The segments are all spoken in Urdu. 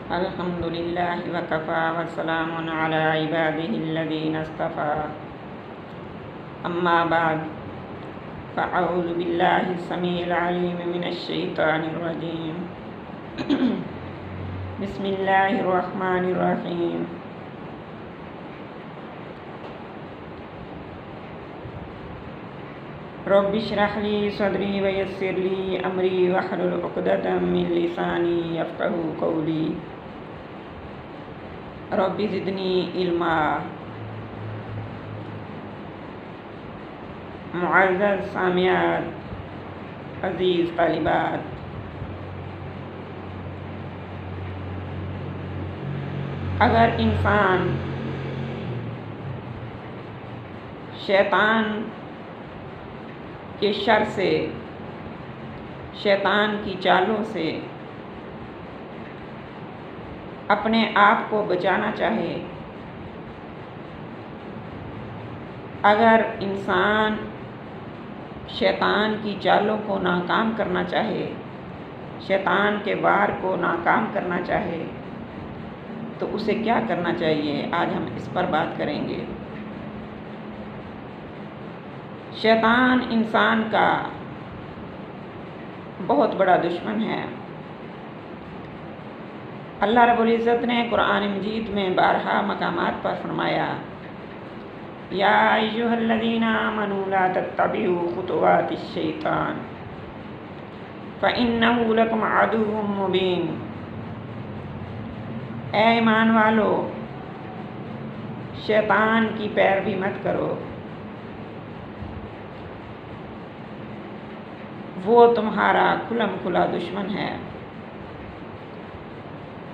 الحمد لله وكفى وسلام على عباده الذين اصطفى أما بعد فأعوذ بالله السميع العليم من الشيطان الرجيم بسم الله الرحمن الرحيم رب اشرح لي صدري ويسر لي أمري واحلل عقدة من لساني يفقهوا قولي رب زدنی علما۔ معزز سامعات، عزیز طالبات، اگر انسان شیطان کے شر سے، شیطان کی چالوں سے اپنے آپ کو بچانا چاہے، اگر انسان شیطان کی چالوں کو ناکام کرنا چاہے، شیطان کے وار کو ناکام کرنا چاہے، تو اسے کیا کرنا چاہیے؟ آج ہم اس پر بات کریں گے۔ شیطان انسان کا بہت بڑا دشمن ہے۔ اللہ رب العزت نے قرآن مجید میں بارہا مقامات پر فرمایا، یا ایھا الذین آمنوا لا تتبعوا خطوات الشیطان فإنہ لکم عدو مبین۔ اے ایمان والو، شیطان کی پیروی مت کرو، وہ تمہارا کھلم کھلا دشمن ہے۔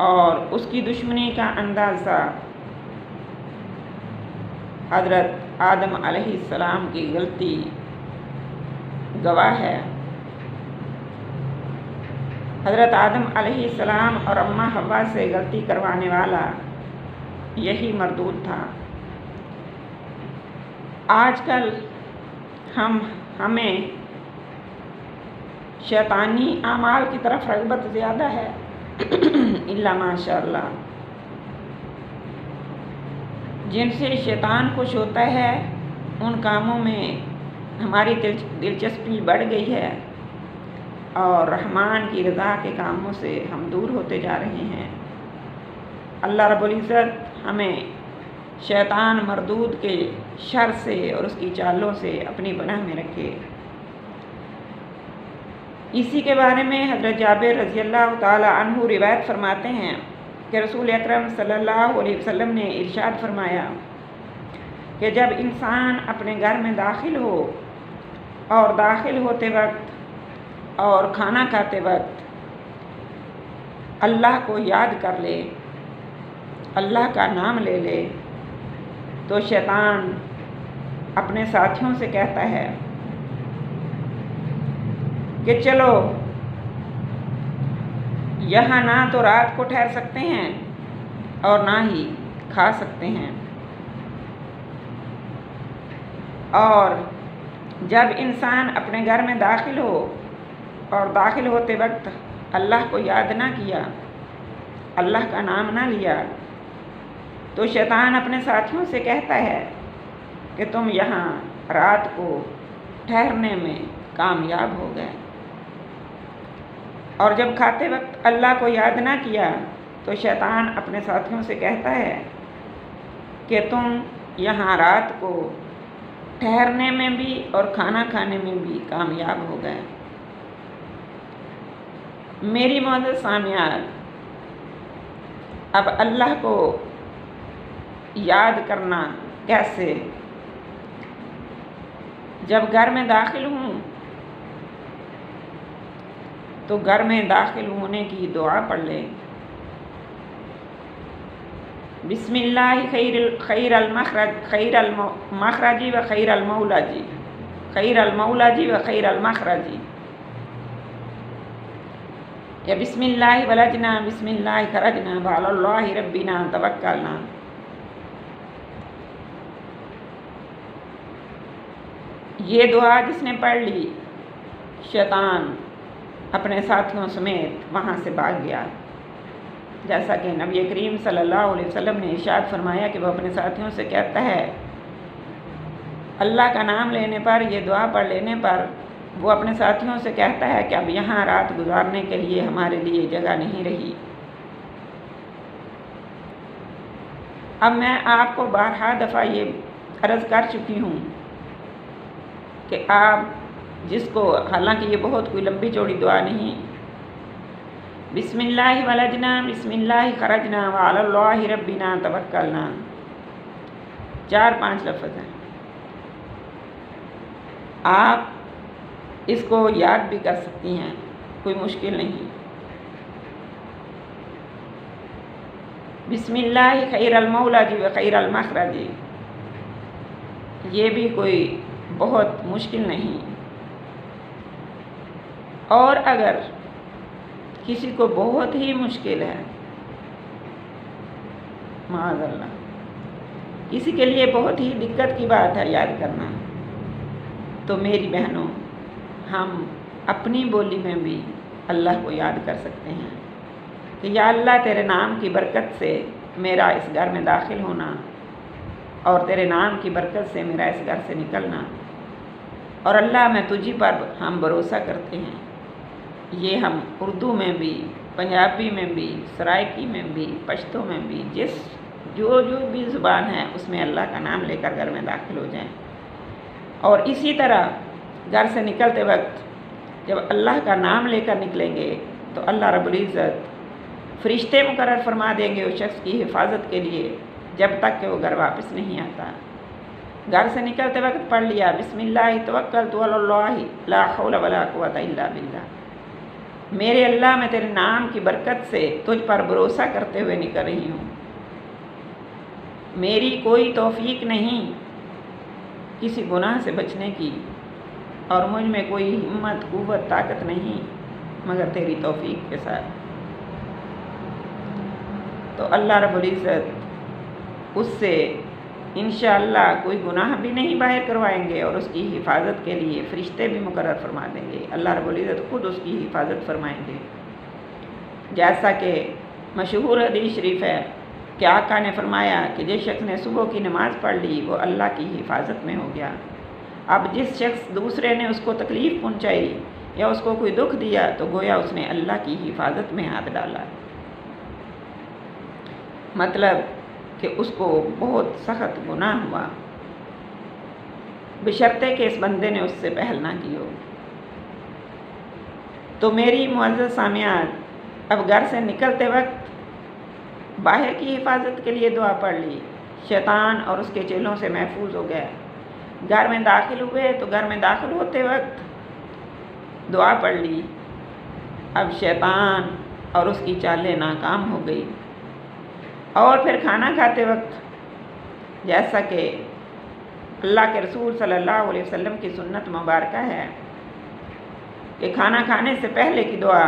اور اس کی دشمنی کا اندازہ حضرت آدم علیہ السلام کی غلطی گواہ ہے۔ حضرت آدم علیہ السلام اور اماں حوا سے غلطی کروانے والا یہی مردود تھا۔ آج کل ہمیں شیطانی اعمال کی طرف رغبت زیادہ ہے، الا ماشاء اللہ۔ جن سے شیطان خوش ہوتا ہے ان کاموں میں ہماری دلچسپی بڑھ گئی ہے، اور رحمان کی رضا کے کاموں سے ہم دور ہوتے جا رہے ہیں۔ اللہ رب العزت ہمیں شیطان مردود کے شر سے اور اس کی چالوں سے اپنی پناہ میں رکھے۔ اسی کے بارے میں حضرت جابر رضی اللہ تعالی عنہ روایت فرماتے ہیں کہ رسول اکرم صلی اللہ علیہ وسلم نے ارشاد فرمایا کہ جب انسان اپنے گھر میں داخل ہو اور داخل ہوتے وقت اور کھانا کھاتے وقت اللہ کو یاد کر لے، اللہ کا نام لے لے، تو شیطان اپنے ساتھیوں سے کہتا ہے کہ چلو یہاں نہ تو رات کو ٹھہر سکتے ہیں اور نہ ہی کھا سکتے ہیں۔ اور جب انسان اپنے گھر میں داخل ہو اور داخل ہوتے وقت اللہ کو یاد نہ کیا، اللہ کا نام نہ لیا، تو شیطان اپنے ساتھیوں سے کہتا ہے کہ تم یہاں رات کو ٹھہرنے میں کامیاب ہو گئے۔ اور جب کھاتے وقت اللہ کو یاد نہ کیا تو شیطان اپنے ساتھیوں سے کہتا ہے کہ تم یہاں رات کو ٹھہرنے میں بھی اور کھانا کھانے میں بھی کامیاب ہو گئے۔ میری معزز سامعات، اب اللہ کو یاد کرنا کیسے؟ جب گھر میں داخل ہوں تو گھر میں داخل ہونے کی دعا پڑھ لیں۔ بسم اللہ خیر المخرج و خیر المولجی، خیر المولجی و خیر المخرجی، یا بسم اللہ ولجنا بسم اللہ خرجنا وعلی اللہ ربنا توکلنا۔ یہ دعا جس نے پڑھ لی، شیطان اپنے ساتھیوں سمیت وہاں سے بھاگ گیا۔ جیسا کہ نبی کریم صلی اللہ علیہ وسلم نے ارشاد فرمایا کہ وہ اپنے ساتھیوں سے کہتا ہے، اللہ کا نام لینے پر، یہ دعا پڑھ لینے پر وہ اپنے ساتھیوں سے کہتا ہے کہ اب یہاں رات گزارنے کے لیے ہمارے لیے جگہ نہیں رہی۔ اب میں آپ کو بارہا دفعہ یہ عرض کر چکی ہوں کہ آپ جس کو، حالانکہ یہ بہت کوئی لمبی چوڑی دعا نہیں، بسم اللہ ولجنا بسم اللہ خرجنا وعلی اللہ ربنا توکلنا، 4-5 لفظ ہیں، آپ اس کو یاد بھی کر سکتی ہیں، کوئی مشکل نہیں۔ بسم اللہ خیر المولج و خیر المخرج، یہ بھی کوئی بہت مشکل نہیں۔ اور اگر کسی کو بہت ہی مشکل ہے، معاذ اللہ، کسی کے لیے بہت ہی دقت کی بات ہے یاد کرنا، تو میری بہنوں، ہم اپنی بولی میں بھی اللہ کو یاد کر سکتے ہیں کہ یا اللہ تیرے نام کی برکت سے میرا اس گھر میں داخل ہونا، اور تیرے نام کی برکت سے میرا اس گھر سے نکلنا، اور اللہ میں تجھی پر ہم بھروسہ کرتے ہیں۔ یہ ہم اردو میں بھی، پنجابی میں بھی، سرائکی میں بھی، پشتو میں بھی، جو بھی زبان ہے اس میں اللہ کا نام لے کر گھر میں داخل ہو جائیں۔ اور اسی طرح گھر سے نکلتے وقت جب اللہ کا نام لے کر نکلیں گے تو اللہ رب العزت فرشتے مقرر فرما دیں گے اس شخص کی حفاظت کے لیے جب تک کہ وہ گھر واپس نہیں آتا۔ گھر سے نکلتے وقت پڑھ لیا، بسم اللہ توکلت علی اللہ لا حول ولا قوۃ الا باللہ، میرے اللہ میں تیرے نام کی برکت سے تجھ پر بھروسہ کرتے ہوئے نکل رہی ہوں، میری کوئی توفیق نہیں کسی گناہ سے بچنے کی، اور مجھ میں کوئی ہمت، قوت، طاقت نہیں مگر تیری توفیق کے ساتھ۔ تو اللہ رب العزت اس سے انشاءاللہ کوئی گناہ بھی نہیں باہر کروائیں گے، اور اس کی حفاظت کے لیے فرشتے بھی مقرر فرما دیں گے، اللہ رب العزت خود اس کی حفاظت فرمائیں گے۔ جیسا کہ مشہور حدیث شریف ہے کہ آقا نے فرمایا کہ جس شخص نے صبح کی نماز پڑھ لی وہ اللہ کی حفاظت میں ہو گیا۔ اب جس شخص دوسرے نے اس کو تکلیف پہنچائی یا اس کو کوئی دکھ دیا تو گویا اس نے اللہ کی حفاظت میں ہاتھ ڈالا، مطلب کہ اس کو بہت سخت گناہ ہوا، بشرطے کہ اس بندے نے اس سے پہل نہ کی ہو۔ تو میری معزز سامعات، اب گھر سے نکلتے وقت باہر کی حفاظت کے لیے دعا پڑھ لی، شیطان اور اس کے چیلوں سے محفوظ ہو گئے۔ گھر میں داخل ہوئے تو گھر میں داخل ہوتے وقت دعا پڑھ لی، اب شیطان اور اس کی چالیں ناکام ہو گئی۔ اور پھر کھانا کھاتے وقت جیسا کہ اللہ کے رسول صلی اللہ علیہ وسلم کی سنت مبارکہ ہے کہ کھانا کھانے سے پہلے کی دعا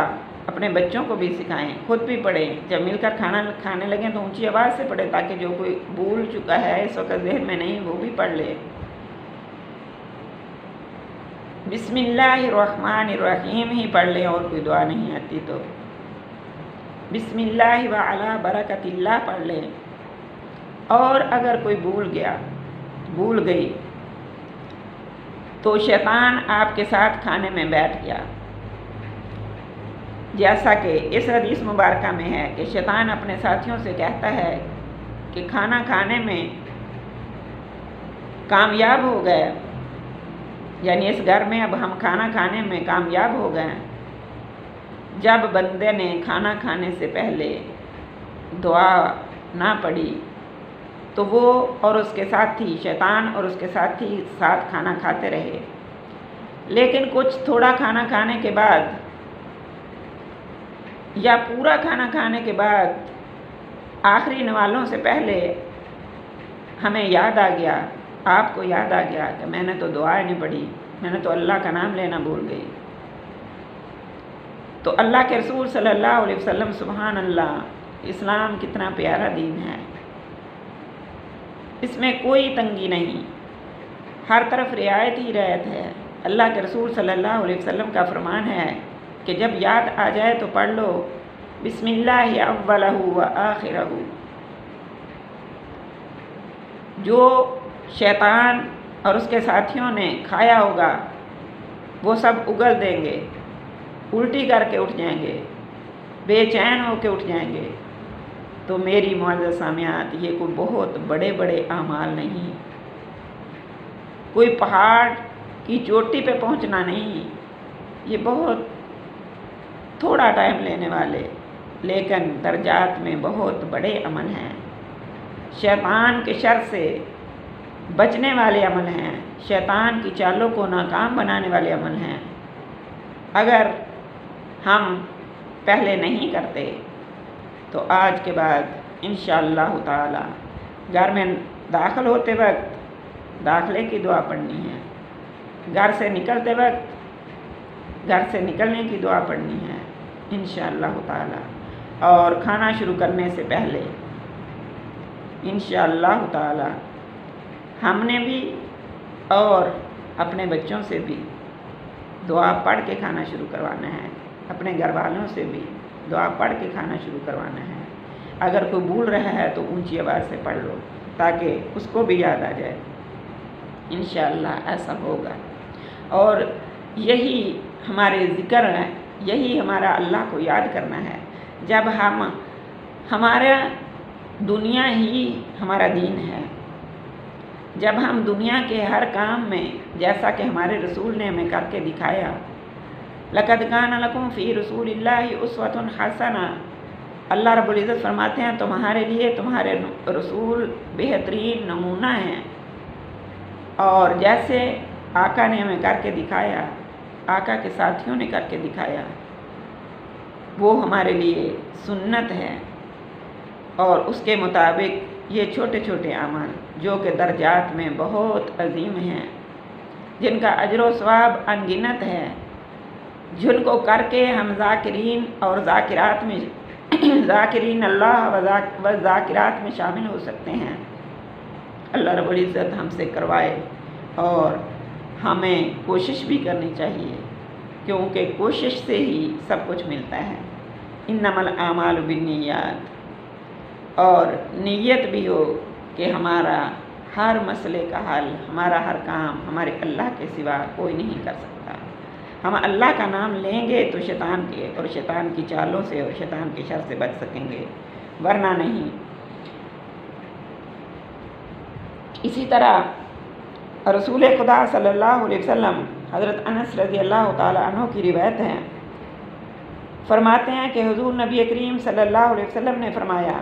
اپنے بچوں کو بھی سکھائیں، خود بھی پڑھیں، جب مل کر کھانا کھانے لگیں تو اونچی آواز سے پڑھیں تاکہ جو کوئی بھول چکا ہے اس وقت ذہن میں نہیں وہ بھی پڑھ لے۔ بسم اللہ الرحمن الرحیم ہی پڑھ لیں، اور کوئی دعا نہیں آتی تو بسم اللہ وعلی برکت اللہ پڑھ لیں۔ اور اگر کوئی بھول گئی تو شیطان آپ کے ساتھ کھانے میں بیٹھ گیا، جیسا کہ اس حدیث مبارکہ میں ہے کہ شیطان اپنے ساتھیوں سے کہتا ہے کہ کھانا کھانے میں کامیاب ہو گئے، یعنی اس گھر میں اب ہم کھانا کھانے میں کامیاب ہو گئے۔ جب بندے نے کھانا کھانے سے پہلے دعا نہ پڑھی تو وہ اور اس کے ساتھی، شیطان اور اس کے ساتھی ساتھ کھانا کھاتے رہے، لیکن کچھ تھوڑا کھانا کھانے کے بعد یا پورا کھانا کھانے کے بعد آخری نوالوں سے پہلے ہمیں یاد آ گیا، آپ کو یاد آ گیا کہ میں نے تو دعا نہیں پڑھی، میں نے تو اللہ کا نام لینا بھول گئی۔ تو اللہ کے رسول صلی اللہ علیہ وسلم، سبحان اللہ، اسلام کتنا پیارا دین ہے، اس میں کوئی تنگی نہیں، ہر طرف رعایت ہی رعایت ہے۔ اللہ کے رسول صلی اللہ علیہ وسلم کا فرمان ہے کہ جب یاد آ جائے تو پڑھ لو، بسم اللہ اولہ و آخرہ، جو شیطان اور اس کے ساتھیوں نے کھایا ہوگا وہ سب اگل دیں گے، الٹی کر کے اٹھ جائیں گے، بے چین ہو کے اٹھ جائیں گے۔ تو میری معزز سامعات، یہ کوئی بہت بڑے بڑے اعمال نہیں، کوئی پہاڑ کی چوٹی پہ پہنچنا نہیں، یہ بہت تھوڑا ٹائم لینے والے لیکن درجات میں بہت بڑے عمل ہیں، شیطان کے شر سے بچنے والے عمل ہیں، شیطان کی چالوں کو ناکام بنانے والے عمل ہیں۔ اگر ہم پہلے نہیں کرتے تو آج کے بعد انشاءاللہ تعالی گھر میں داخل ہوتے وقت داخلے کی دعا پڑھنی ہے، گھر سے نکلتے وقت گھر سے نکلنے کی دعا پڑھنی ہے انشاءاللہ تعالی، اور کھانا شروع کرنے سے پہلے انشاءاللہ تعالی ہم نے بھی اور اپنے بچوں سے بھی دعا پڑھ کے کھانا شروع کروانا ہے، اپنے گھر والوں سے بھی دعا پڑھ کے کھانا شروع کروانا ہے۔ اگر کوئی بھول رہا ہے تو اونچی آواز سے پڑھ لو تاکہ اس کو بھی یاد آ جائے، انشاءاللہ ایسا ہوگا۔ اور یہی ہمارے ذکر ہے، یہی ہمارا اللہ کو یاد کرنا ہے۔ جب ہمارا دنیا ہی ہمارا دین ہے، جب ہم دنیا کے ہر کام میں جیسا کہ ہمارے رسول نے ہمیں کر کے دکھایا، لَقَدْ كَانَ لَكُمْ فِي رَسُولِ اللَّهِ أُسْوَةٌ حَسَنَةٌ، اللہ رب العزت فرماتے ہیں تمہارے لیے تمہارے رسول بہترین نمونہ ہیں۔ اور جیسے آقا نے ہمیں کر کے دکھایا، آقا کے ساتھیوں نے کر کے دکھایا، وہ ہمارے لیے سنت ہے۔ اور اس کے مطابق یہ چھوٹے چھوٹے اعمال جو کہ درجات میں بہت عظیم ہیں، جن کا اجر و ثواب ان گنت ہے، جن کو کر کے ہم ذاکرین اور ذاکرات میں ذاکرین اللہ و ذاکرات میں شامل ہو سکتے ہیں۔ اللہ رب العزت ہم سے کروائے، اور ہمیں کوشش بھی کرنی چاہیے کیونکہ کوشش سے ہی سب کچھ ملتا ہے۔ انما الاعمال بالنیات، اور نیت بھی ہو کہ ہمارا ہر مسئلے کا حل، ہمارا ہر کام ہمارے اللہ کے سوا کوئی نہیں کر سکتا۔ ہم اللہ کا نام لیں گے تو شیطان کے اور شیطان کی چالوں سے اور شیطان کے شر سے بچ سکیں گے، ورنہ نہیں۔ اسی طرح رسول خدا صلی اللہ علیہ وسلم، حضرت انس رضی اللہ تعالی عنہ کی روایت ہے، فرماتے ہیں کہ حضور نبی کریم صلی اللہ علیہ وسلم نے فرمایا،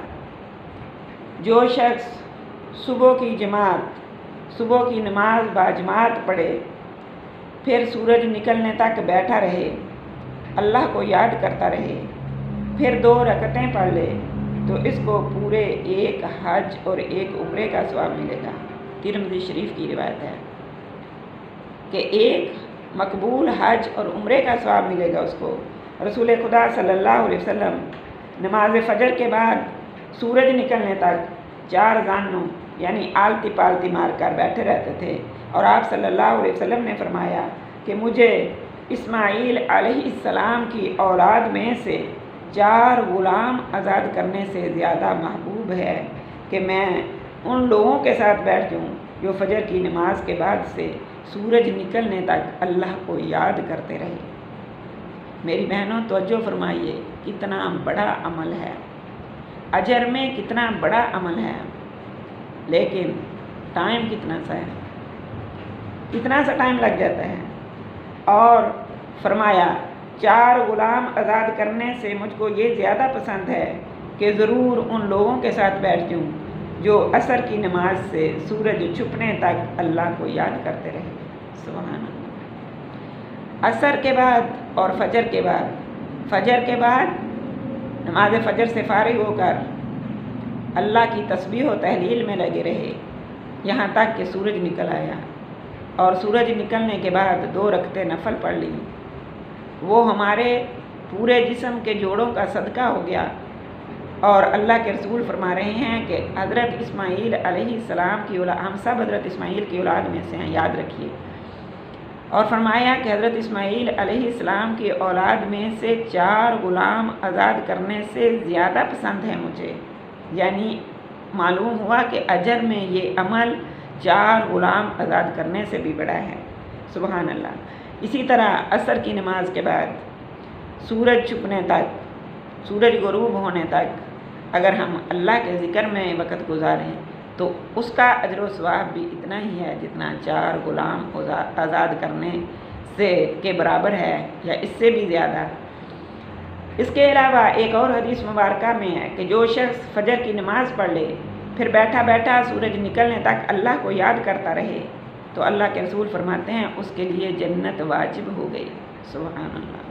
جو شخص صبح کی نماز باجماعت پڑھے، پھر سورج نکلنے تک بیٹھا رہے، اللہ کو یاد کرتا رہے، پھر 2 رکعتیں پڑھ لے تو اس کو پورے ایک حج اور ایک عمرے کا ثواب ملے گا۔ ترمذی شریف کی روایت ہے کہ ایک مقبول حج اور عمرے کا ثواب ملے گا اس کو۔ رسول خدا صلی اللہ علیہ وسلم نماز فجر کے بعد سورج نکلنے تک 4 زانوں یعنی آلتی پالتی مار کر بیٹھے رہتے تھے، اور آپ صلی اللہ علیہ وسلم نے فرمایا کہ مجھے اسماعیل علیہ السلام کی اولاد میں سے 4 غلام آزاد کرنے سے زیادہ محبوب ہے کہ میں ان لوگوں کے ساتھ بیٹھ جاؤں جو فجر کی نماز کے بعد سے سورج نکلنے تک اللہ کو یاد کرتے رہے۔ میری بہنوں توجہ فرمائیے، کتنا بڑا عمل ہے، اجر میں کتنا بڑا عمل ہے، لیکن ٹائم کتنا سا ٹائم لگ جاتا ہے۔ اور فرمایا 4 غلام آزاد کرنے سے مجھ کو یہ زیادہ پسند ہے کہ ضرور ان لوگوں کے ساتھ بیٹھ جاؤں جو عصر کی نماز سے سورج چھپنے تک اللہ کو یاد کرتے رہے۔ سبحان اللہ۔ عصر کے بعد اور فجر کے بعد نماز فجر سے فارغ ہو کر اللہ کی تسبیح و تحلیل میں لگے رہے یہاں تک کہ سورج نکل آیا، اور سورج نکلنے کے بعد 2 رکعتیں نفل پڑھ لی، وہ ہمارے پورے جسم کے جوڑوں کا صدقہ ہو گیا۔ اور اللہ کے رسول فرما رہے ہیں کہ حضرت اسماعیل علیہ السلام کی اولاد، ہم سب حضرت اسماعیل کی اولاد میں سے ہیں، یاد رکھیے۔ اور فرمایا کہ حضرت اسماعیل علیہ السلام کی اولاد میں سے 4 غلام آزاد کرنے سے زیادہ پسند ہے مجھے، یعنی معلوم ہوا کہ اجر میں یہ عمل 4 غلام آزاد کرنے سے بھی بڑا ہے۔ سبحان اللہ۔ اسی طرح عصر کی نماز کے بعد سورج چھپنے تک، سورج غروب ہونے تک اگر ہم اللہ کے ذکر میں وقت گزاریں تو اس کا اجر و ثواب بھی اتنا ہی ہے جتنا 4 غلام آزاد کرنے سے کے برابر ہے یا اس سے بھی زیادہ۔ اس کے علاوہ ایک اور حدیث مبارکہ میں ہے کہ جو شخص فجر کی نماز پڑھ لے پھر بیٹھا بیٹھا سورج نکلنے تک اللہ کو یاد کرتا رہے تو اللہ کے رسول فرماتے ہیں اس کے لیے جنت واجب ہو گئی۔ سبحان اللہ۔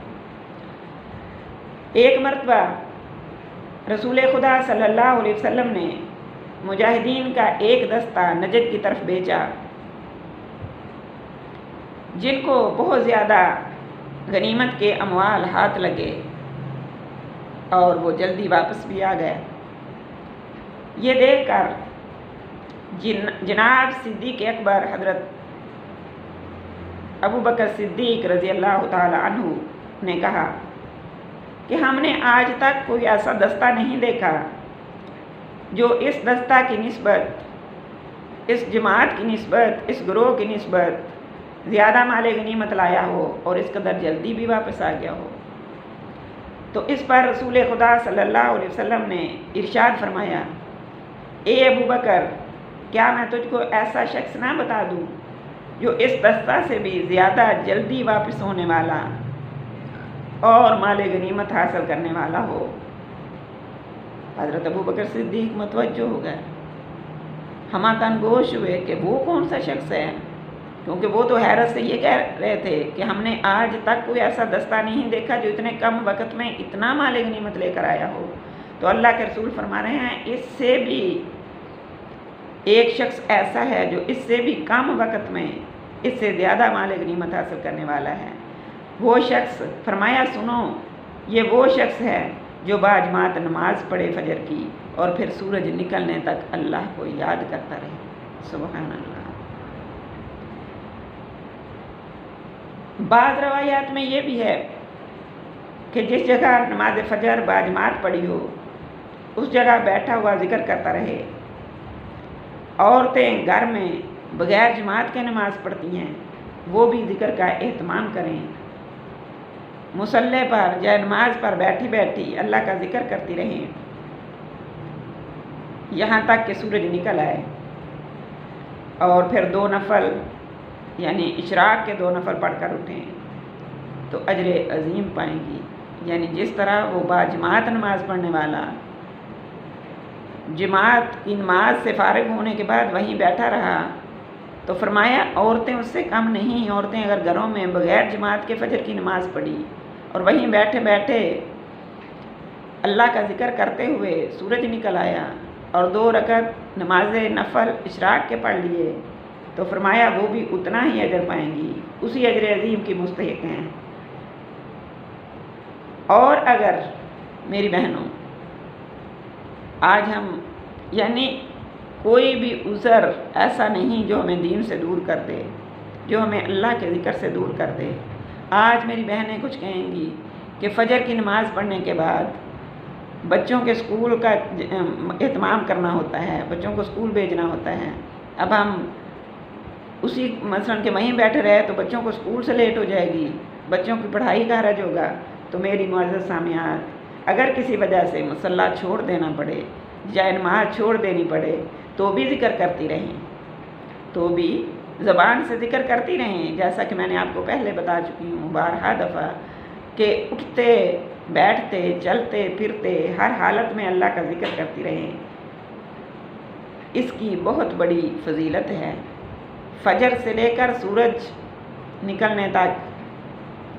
ایک مرتبہ رسول خدا صلی اللہ علیہ وسلم نے مجاہدین کا ایک دستہ نجد کی طرف بھیجا جن کو بہت زیادہ غنیمت کے اموال ہاتھ لگے اور وہ جلدی واپس بھی آ گئے۔ یہ دیکھ کر جناب صدیق اکبر حضرت ابو بکر صدیق رضی اللہ تعالی عنہ نے کہا کہ ہم نے آج تک کوئی ایسا دستہ نہیں دیکھا جو اس دستہ کی نسبت، اس جماعت کی نسبت، اس گروہ کی نسبت زیادہ مال غنیمت لایا ہو اور اس قدر جلدی بھی واپس آ گیا ہو۔ تو اس پر رسول خدا صلی اللہ علیہ وسلم نے ارشاد فرمایا، اے ابو بکر، کیا میں تجھ کو ایسا شخص نہ بتا دوں جو اس دستہ سے بھی زیادہ جلدی واپس ہونے والا اور مال غنیمت حاصل کرنے والا ہو۔ حضرت ابو بکر صدیق متوجہ ہو گئے، ہمہ گوش ہوئے کہ وہ کون سا شخص ہے، کیونکہ وہ تو حیرت سے یہ کہہ رہے تھے کہ ہم نے آج تک کوئی ایسا دستہ نہیں دیکھا جو اتنے کم وقت میں اتنا مال غنیمت لے کر آیا ہو۔ تو اللہ کے رسول فرما رہے ہیں اس سے بھی ایک شخص ایسا ہے جو اس سے بھی کم وقت میں اس سے زیادہ مال غنیمت حاصل کرنے والا ہے۔ وہ شخص، فرمایا سنو، یہ وہ شخص ہے جو باجماعت نماز پڑھے فجر کی اور پھر سورج نکلنے تک اللہ کو یاد کرتا رہے۔ سبحان اللہ۔ بعض روایات میں یہ بھی ہے کہ جس جگہ نماز فجر باجماعت پڑھی ہو اس جگہ بیٹھا ہوا ذکر کرتا رہے۔ عورتیں گھر میں بغیر جماعت کے نماز پڑھتی ہیں، وہ بھی ذکر کا اہتمام کریں۔ مصلی پر یا نماز پر بیٹھی بیٹھی اللہ کا ذکر کرتی رہیں یہاں تک کہ سورج نکل آئے، اور پھر 2 نفل یعنی اشراق کے 2 نفل پڑھ کر اٹھیں تو اجر عظیم پائیں گی۔ یعنی جس طرح وہ باجماعت نماز پڑھنے والا جماعت کی نماز سے فارغ ہونے کے بعد وہیں بیٹھا رہا، تو فرمایا عورتیں اس سے کم نہیں۔ عورتیں اگر گھروں میں بغیر جماعت کے فجر کی نماز پڑھی اور وہیں بیٹھے بیٹھے اللہ کا ذکر کرتے ہوئے سورج نکل آیا اور 2 رکعت نماز نفل اشراق کے پڑھ لیے تو فرمایا وہ بھی اتنا ہی اجر پائیں گی، اسی اجر عظیم کی مستحق ہیں۔ اور اگر میری بہنوں آج ہم یعنی کوئی بھی عذر ایسا نہیں جو ہمیں دین سے دور کر دے، جو ہمیں اللہ کے ذکر سے دور کر دے۔ آج میری بہنیں کچھ کہیں گی کہ فجر کی نماز پڑھنے کے بعد بچوں کے اسکول کا اہتمام کرنا ہوتا ہے، بچوں کو اسکول بھیجنا ہوتا ہے، اب ہم اسی مثلاً کہ وہیں بیٹھے رہے تو بچوں کو اسکول سے لیٹ ہو جائے گی، بچوں کی پڑھائی کا حرج ہوگا۔ تو میری معزز سامعات، اگر کسی وجہ سے مصلی چھوڑ دینا پڑے یا نماز چھوڑ دینی پڑے تو بھی ذکر کرتی رہیں، تو بھی زبان سے ذکر کرتی رہیں، جیسا کہ میں نے آپ کو پہلے بتا چکی ہوں بارہا دفعہ کہ اٹھتے بیٹھتے چلتے پھرتے ہر حالت میں اللہ کا ذکر کرتی رہیں۔ اس کی بہت بڑی فضیلت ہے۔ فجر سے لے کر سورج نکلنے تک،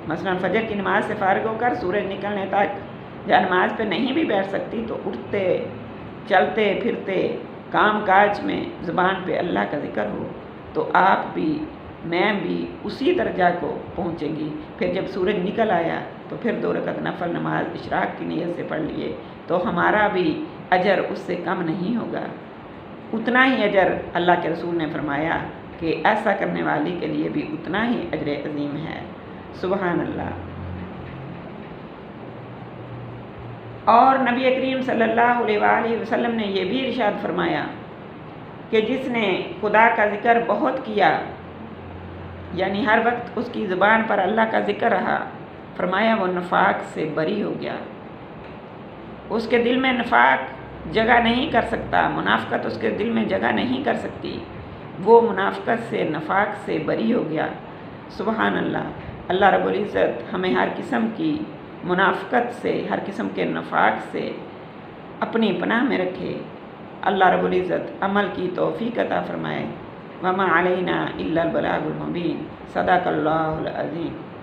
مثلا فجر کی نماز سے فارغ ہو کر سورج نکلنے تک یا نماز پہ نہیں بھی بیٹھ سکتی تو اٹھتے چلتے پھرتے کام کاج میں زبان پہ اللہ کا ذکر ہو تو آپ بھی میں بھی اسی درجہ کو پہنچیں گی۔ پھر جب سورج نکل آیا تو پھر 2 رکعت نفل نماز اشراق کی نیت سے پڑھ لیے تو ہمارا بھی اجر اس سے کم نہیں ہوگا، اتنا ہی اجر اللہ کے رسول نے فرمایا کہ ایسا کرنے والی کے لیے بھی اتنا ہی اجر عظیم ہے۔ سبحان اللہ۔ اور نبی کریم صلی اللہ علیہ وآلہ وسلم نے یہ بھی ارشاد فرمایا کہ جس نے خدا کا ذکر بہت کیا، یعنی ہر وقت اس کی زبان پر اللہ کا ذکر رہا، فرمایا وہ نفاق سے بری ہو گیا۔ اس کے دل میں نفاق جگہ نہیں کر سکتا، منافقت اس کے دل میں جگہ نہیں کر سکتی، وہ منافقت سے، نفاق سے بری ہو گیا۔ سبحان اللہ۔ اللہ رب العزت ہمیں ہر قسم کی منافقت سے، ہر قسم کے نفاق سے اپنی پناہ میں رکھے۔ اللہ رب العزت عمل کی توفیق عطا فرمائے۔ وما علینا الا البلاغ المبین۔ صدق اللہ العظیم۔